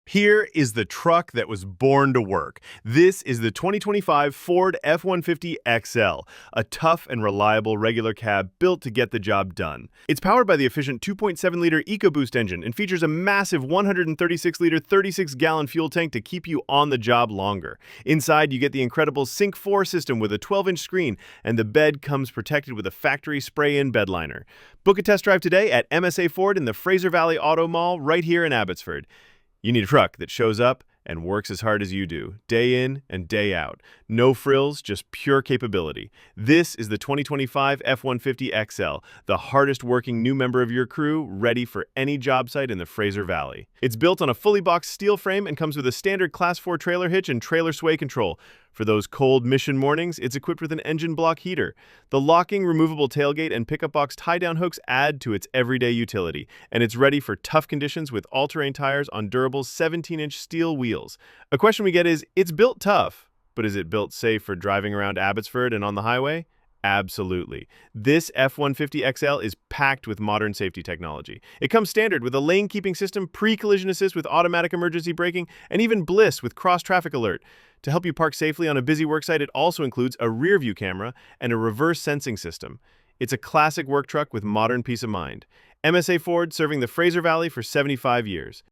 Here is the truck that was born to work. This is the 2025 Ford F-150 XL, a tough and reliable regular cab built to get the job done. It's powered by the efficient 2.7-liter EcoBoost engine and features a massive 136-liter, 36-gallon fuel tank to keep you on the job longer. Inside, you get the incredible Sync 4 system with a 12-inch screen, and the bed comes protected with a factory spray-in bedliner. Book a test drive today at MSA Ford in the Fraser Valley Automall right here in Abbotsford. You need a truck that shows up and works as hard as you do, day in and day out. No frills, just pure capability. This is the 2025 F-150 XL, the hardest working new member of your crew, ready for any job site in the Fraser Valley. It's built on a fully boxed steel frame and comes with a standard Class 4 trailer hitch and trailer sway control. For those cold mission mornings, it's equipped with an engine block heater. The locking, removable tailgate and pickup box tie-down hooks add to its everyday utility, and it's ready for tough conditions with all-terrain tires on durable 17-inch steel wheels. A question we get is, it's built tough, but is it built safe for driving around Abbotsford and on the highway? Absolutely. This F-150 XL is packed with modern safety technology. It comes standard with a lane-keeping system, pre-collision assist with automatic emergency braking, and even BLIS with cross-traffic alert. To help you park safely on a busy worksite, it also includes a rear-view camera and a reverse sensing system. It's a classic work truck with modern peace of mind. MSA Ford, serving the Fraser Valley for 75 years.